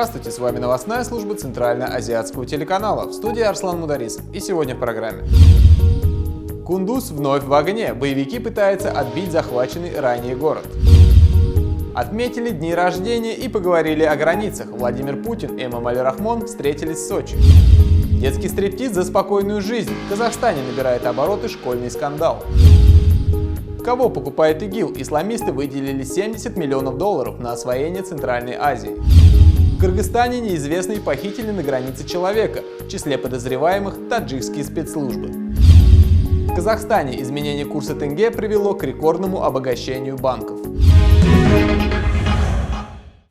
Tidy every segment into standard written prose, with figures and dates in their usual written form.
Здравствуйте, с вами новостная служба Центральноазиатского телеканала. В студии Арслан Мударисов. И сегодня в программе. Кундуз вновь в огне. Боевики пытаются отбить захваченный ранее город. Отметили дни рождения и поговорили о границах. Владимир Путин и Эмомали Рахмон встретились в Сочи. Детский стриптиз за спокойную жизнь. В Казахстане набирает обороты школьный скандал. Кого покупает ИГИЛ? Исламисты выделили $70 миллионов на освоение Центральной Азии. В Кыргызстане неизвестные похитили на границе человека. В числе подозреваемых таджикские спецслужбы. В Казахстане изменение курса тенге привело к рекордному обогащению банков.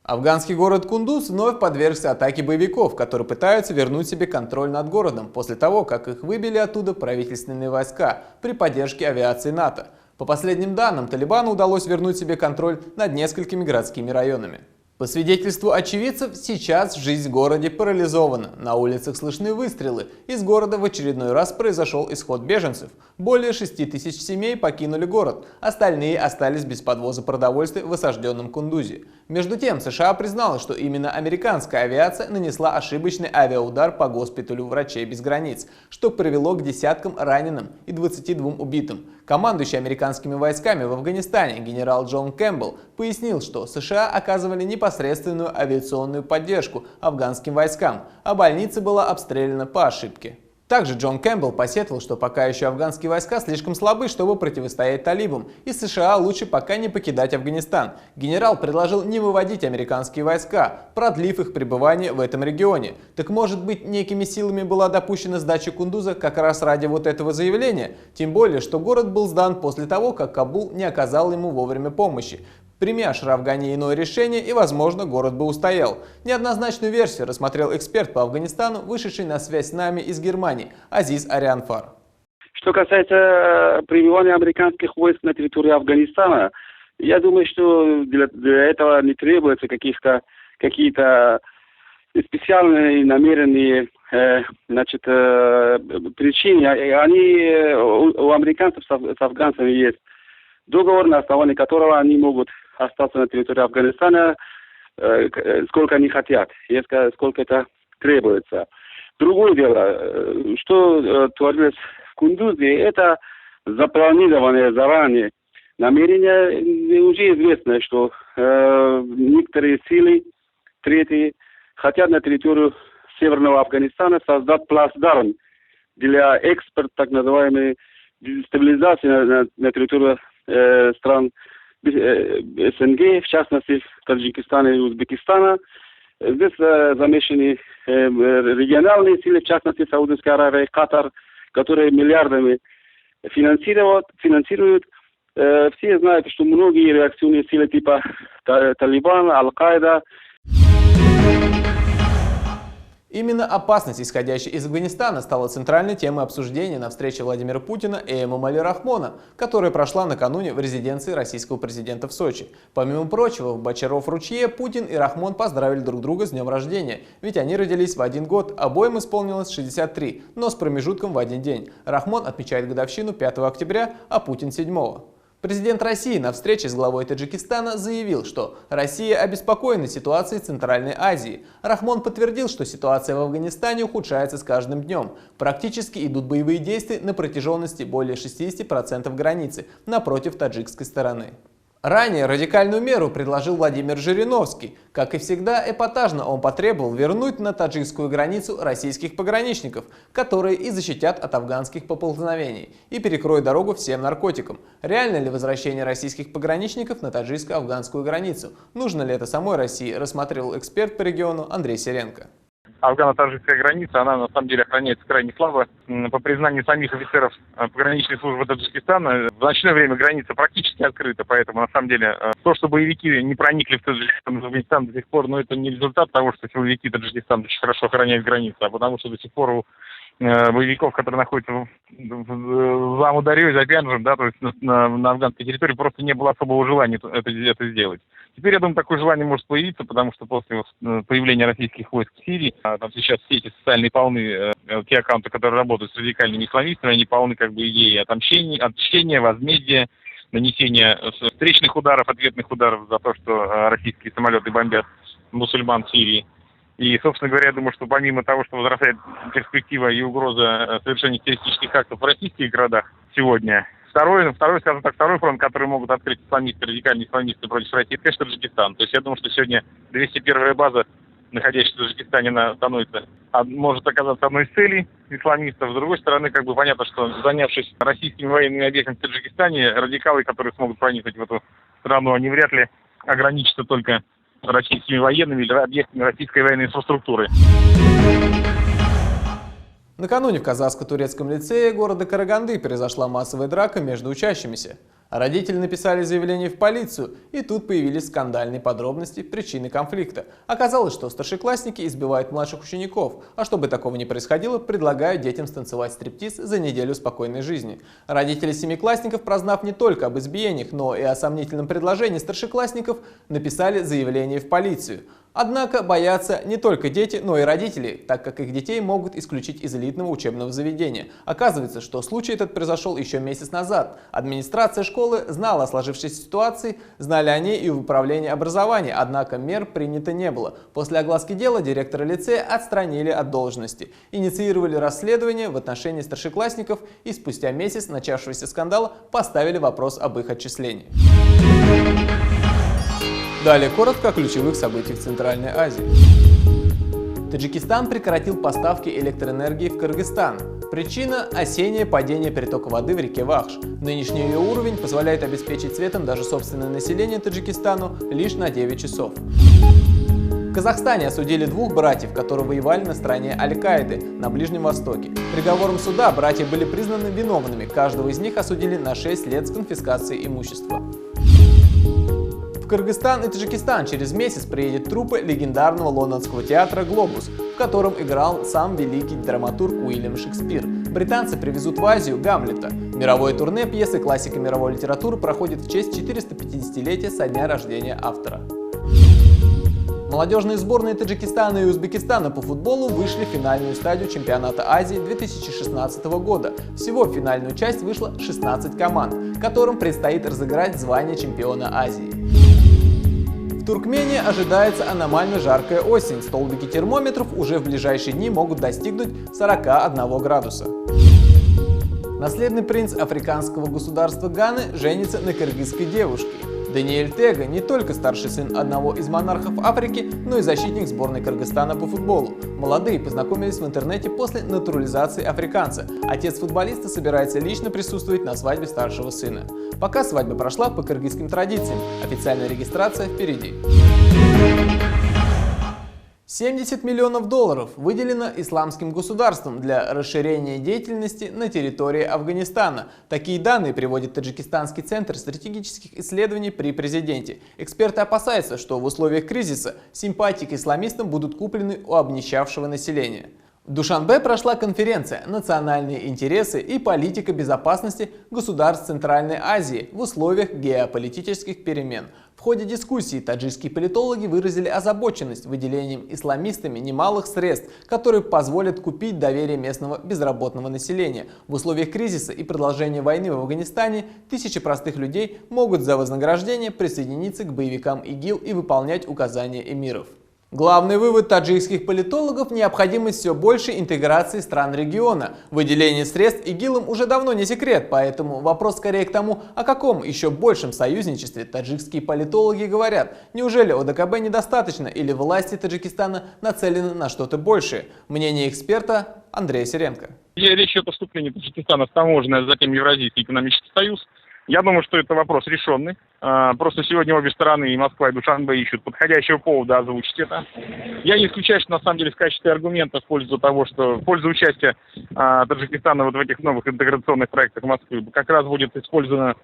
Афганский город Кундуз вновь подвергся атаке боевиков, которые пытаются вернуть себе контроль над городом после того, как их выбили оттуда правительственные войска при поддержке авиации НАТО. По последним данным, Талибану удалось вернуть себе контроль над несколькими городскими районами. По свидетельству очевидцев, сейчас жизнь в городе парализована. На улицах слышны выстрелы. Из города в очередной раз произошел исход беженцев. Более 6000 семей покинули город. Остальные остались без подвоза продовольствия в осажденном Кундузе. Между тем, США признала, что именно американская авиация нанесла ошибочный авиаудар по госпиталю «Врачей без границ», что привело к десяткам раненым и 22 убитым. Командующий американскими войсками в Афганистане генерал Джон Кэмпбелл пояснил, что США оказывали непосредственную авиационную поддержку афганским войскам, а больница была обстреляна по ошибке. Также Джон Кэмпбелл посетовал, что пока еще афганские войска слишком слабы, чтобы противостоять талибам, и США лучше пока не покидать Афганистан. Генерал предложил не выводить американские войска, продлив их пребывание в этом регионе. Так может быть, некими силами была допущена сдача Кундуза как раз ради вот этого заявления? Тем более, что город был сдан после того, как Кабул не оказал ему вовремя помощи. Прими Ашраф Гани иное решение, и, возможно, город бы устоял. Неоднозначную версию рассмотрел эксперт по Афганистану, вышедший на связь с нами из Германии, Азиз Арианфар. Что касается пребывания американских войск на территории Афганистана, я думаю, что для этого не требуются какие-то специальные намеренные причины. У американцев с афганцами есть договор, на основании которого они могут остаться на территории Афганистана сколько они хотят, сколько это требуется. Другое дело, что творилось в Кундузе, это запланированное заранее намерение. Уже известно, что некоторые силы третьи хотят на территорию Северного Афганистана создать плацдарм для экспорта так называемой дестабилизации на территории стран СНГ, в частности Таджикистана и Узбекистана. Здесь замешаны региональные силы, в частности Саудовская Аравия и Катар, которые миллиардами финансируют. Все знают, что многие реакционные силы типа Талибан, Аль-Каида. Именно опасность, исходящая из Афганистана, стала центральной темой обсуждения на встрече Владимира Путина и Эмомали Рахмона, которая прошла накануне в резиденции российского президента в Сочи. Помимо прочего, в Бочаров-Ручье Путин и Рахмон поздравили друг друга с днем рождения, ведь они родились в один год, обоим исполнилось 63, но с промежутком в один день. Рахмон отмечает годовщину 5 октября, а Путин 7. Президент России на встрече с главой Таджикистана заявил, что Россия обеспокоена ситуацией в Центральной Азии. Рахмон подтвердил, что ситуация в Афганистане ухудшается с каждым днем. Практически идут боевые действия на протяженности более 60% границы напротив таджикской стороны. Ранее радикальную меру предложил Владимир Жириновский. Как и всегда, эпатажно он потребовал вернуть на таджикскую границу российских пограничников, которые и защитят от афганских поползновений, и перекроют дорогу всем наркотикам. Реально ли возвращение российских пограничников на таджикско-афганскую границу? Нужно ли это самой России, рассматривал эксперт по региону Андрей Серенко. Афгано-таджикская граница, она на самом деле охраняется крайне слабо. По признанию самих офицеров пограничной службы Таджикистана, в ночное время граница практически открыта, поэтому на самом деле то, что боевики не проникли в Таджикистан, в Афганистан до сих пор, но это не результат того, что силовики Таджикистана очень хорошо охраняют границу, а потому что до сих пор у боевиков, которые находятся за Амударьей, за Пянджем, да, то есть на афганской территории, просто не было особого желания это сделать. Теперь, я думаю, такое желание может появиться, потому что после появления российских войск в Сирии, там сейчас все эти социальные полны, те аккаунты, которые работают с радикальными исламистами, они полны как бы идеи отмщения, возмездия, нанесения встречных ударов, ответных ударов за то, что российские самолеты бомбят мусульман в Сирии. И, собственно говоря, я думаю, что помимо того, что возрастает перспектива и угроза совершения террористических актов в российских городах сегодня, второй фронт, который могут открыть исламисты, радикальные исламисты против России, это, конечно, Таджикистан. То есть я думаю, что сегодня 201-я база, находящаяся в Таджикистане, она может оказаться одной из целей исламистов. С другой стороны, понятно, что занявшись российскими военными объектами в Таджикистане, радикалы, которые смогут проникнуть в эту страну, они вряд ли ограничатся только российскими военными или объектами российской военной инфраструктуры. Накануне в казахско-турецком лицее города Караганды произошла массовая драка между учащимися. Родители написали заявление в полицию, и тут появились скандальные подробности причины конфликта. Оказалось, что старшеклассники избивают младших учеников, а чтобы такого не происходило, предлагают детям станцевать стриптиз за неделю спокойной жизни. Родители семиклассников, прознав не только об избиениях, но и о сомнительном предложении старшеклассников, написали заявление в полицию. Однако боятся не только дети, но и родители, так как их детей могут исключить из элитного учебного заведения. Оказывается, что случай этот произошел еще месяц назад. Администрация школы знала о сложившейся ситуации, знали о ней и в управлении образования, однако мер принято не было. После огласки дела директора лицея отстранили от должности, инициировали расследование в отношении старшеклассников и спустя месяц начавшегося скандала поставили вопрос об их отчислении. Далее коротко о ключевых событиях в Центральной Азии. Таджикистан прекратил поставки электроэнергии в Кыргызстан. Причина – осеннее падение притока воды в реке Вахш. Нынешний ее уровень позволяет обеспечить светом даже собственное население Таджикистану лишь на 9 часов. В Казахстане осудили двух братьев, которые воевали на стороне Аль-Каиды на Ближнем Востоке. Приговором суда братья были признаны виновными, каждого из них осудили на 6 лет с конфискацией имущества. В Кыргызстан и Таджикистан через месяц приедет труппа легендарного лондонского театра «Глобус», в котором играл сам великий драматург Уильям Шекспир. Британцы привезут в Азию Гамлета. Мировое турне пьесы классика мировой литературы проходит в честь 450-летия со дня рождения автора. Молодежные сборные Таджикистана и Узбекистана по футболу вышли в финальную стадию чемпионата Азии 2016 года. Всего в финальную часть вышло 16 команд, которым предстоит разыграть звание чемпиона Азии. В Туркмении ожидается аномально жаркая осень. Столбики термометров уже в ближайшие дни могут достигнуть 41 градуса. Наследный принц африканского государства Ганы женится на кыргызской девушке. Даниэль Тега не только старший сын одного из монархов Африки, но и защитник сборной Кыргызстана по футболу. Молодые познакомились в интернете после натурализации африканца. Отец футболиста собирается лично присутствовать на свадьбе старшего сына. Пока свадьба прошла по кыргызским традициям, официальная регистрация впереди. 70 миллионов долларов выделено исламским государством для расширения деятельности на территории Афганистана. Такие данные приводит Таджикистанский центр стратегических исследований при президенте. Эксперты опасаются, что в условиях кризиса симпатии к исламистам будут куплены у обнищавшего населения. В Душанбе прошла конференция «Национальные интересы и политика безопасности государств Центральной Азии в условиях геополитических перемен». В ходе дискуссии таджикские политологи выразили озабоченность выделением исламистами немалых средств, которые позволят купить доверие местного безработного населения. В условиях кризиса и продолжения войны в Афганистане тысячи простых людей могут за вознаграждение присоединиться к боевикам ИГИЛ и выполнять указания эмиров. Главный вывод таджикских политологов – необходимость все большей интеграции стран региона. Выделение средств ИГИЛам уже давно не секрет, поэтому вопрос скорее к тому, о каком еще большем союзничестве таджикские политологи говорят. Неужели ОДКБ недостаточно или власти Таджикистана нацелены на что-то большее? Мнение эксперта Андрея Серенко. Речь идет о вступлении Таджикистана в таможенный, а затем Евразийский экономический союз. Я думаю, что это вопрос решенный. Просто сегодня обе стороны, и Москва, и Душанбе, ищут подходящего повода озвучить это. Я не исключаю, что на самом деле в качестве аргумента в пользу того, что в пользу участия Таджикистана вот в этих новых интеграционных проектах Москвы как раз будет использована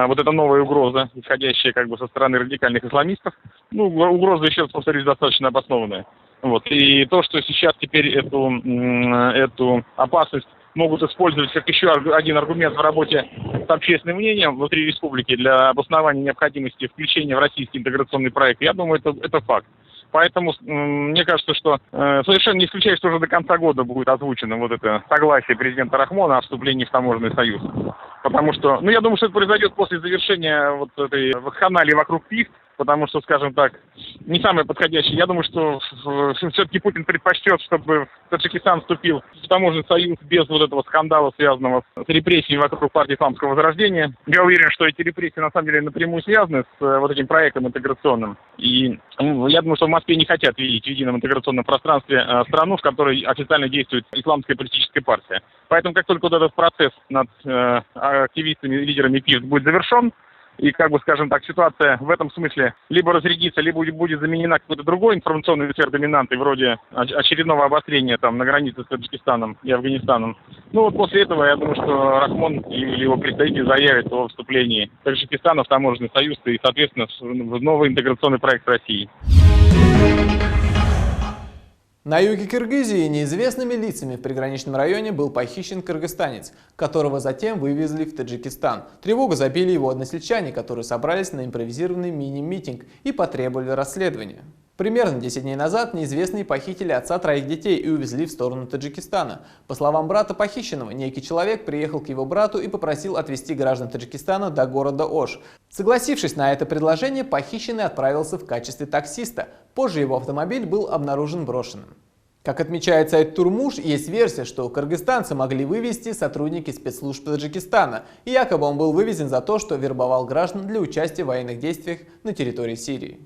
вот эта новая угроза, исходящая со стороны радикальных исламистов. Угроза, еще раз повторюсь, достаточно обоснованная. И то, что сейчас теперь эту опасность могут использовать как еще один аргумент в работе с общественным мнением внутри республики для обоснования необходимости включения в российский интеграционный проект, я думаю, это факт. Поэтому мне кажется, что совершенно не исключаю, что уже до конца года будет озвучено вот это согласие президента Рахмона о вступлении в таможенный союз. Потому что, я думаю, что это произойдет после завершения вот этой вакханалии вокруг ПИФ, потому что, скажем так, не самое подходящее. Я думаю, что все-таки Путин предпочтет, чтобы Таджикистан вступил в таможенный союз без вот этого скандала, связанного с репрессиями вокруг партии Исламского Возрождения. Я уверен, что эти репрессии на самом деле напрямую связаны с вот этим проектом интеграционным. И я думаю, что в Москве не хотят видеть в едином интеграционном пространстве страну, в которой официально действует исламская политическая партия. Поэтому, как только вот этот процесс над активистами и лидерами ПИС будет завершен, и, скажем так, ситуация в этом смысле либо разрядится, либо будет заменена какой-то другой информационной сверхдоминантой, вроде очередного обострения там на границе с Таджикистаном и Афганистаном. После этого, я думаю, что Рахмон или его представители заявят о вступлении Таджикистана в таможенный союз и, соответственно, в новый интеграционный проект России. На юге Киргизии неизвестными лицами в приграничном районе был похищен кыргызстанец, которого затем вывезли в Таджикистан. Тревогу забили его односельчане, которые собрались на импровизированный мини-митинг и потребовали расследования. Примерно 10 дней назад неизвестные похитили отца 3 детей и увезли в сторону Таджикистана. По словам брата похищенного, некий человек приехал к его брату и попросил отвезти граждан Таджикистана до города Ош. Согласившись на это предложение, похищенный отправился в качестве таксиста. Позже его автомобиль был обнаружен брошенным. Как отмечает сайт Турмуш, есть версия, что кыргызстанца могли вывести сотрудники спецслужб Таджикистана, и якобы он был вывезен за то, что вербовал граждан для участия в военных действиях на территории Сирии.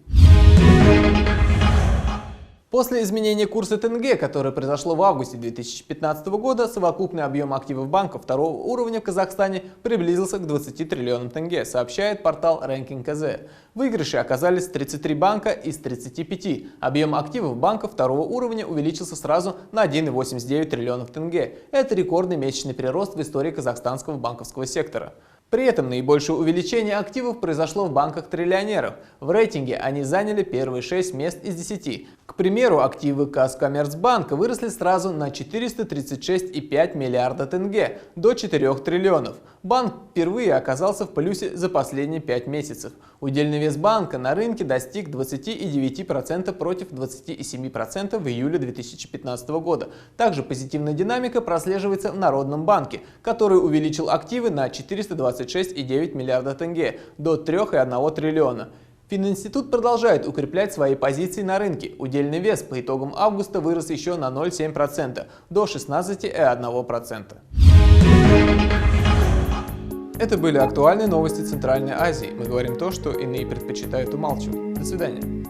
После изменения курса тенге, которое произошло в августе 2015 года, совокупный объем активов банков второго уровня в Казахстане приблизился к 20 триллионам тенге, сообщает портал Ranking.kz. Выигрыши оказались 33 банка из 35. Объем активов банков второго уровня увеличился сразу на 1,89 триллионов тенге. Это рекордный месячный прирост в истории казахстанского банковского сектора. При этом наибольшее увеличение активов произошло в банках-триллионеров. В рейтинге они заняли первые 6 мест из 10. К примеру, активы Казкоммерцбанка выросли сразу на 436,5 миллиарда тенге, до 4 триллионов. Банк впервые оказался в плюсе за последние 5 месяцев. Удельный вес банка на рынке достиг 29% против 27% в июле 2015 года. Также позитивная динамика прослеживается в Народном банке, который увеличил активы на 426,9 миллиарда тенге, до 3,1 триллиона. Фининститут продолжает укреплять свои позиции на рынке. Удельный вес по итогам августа вырос еще на 0,7%, до 16,1%. Это были актуальные новости Центральной Азии. Мы говорим то, что иные предпочитают умалчивать. До свидания.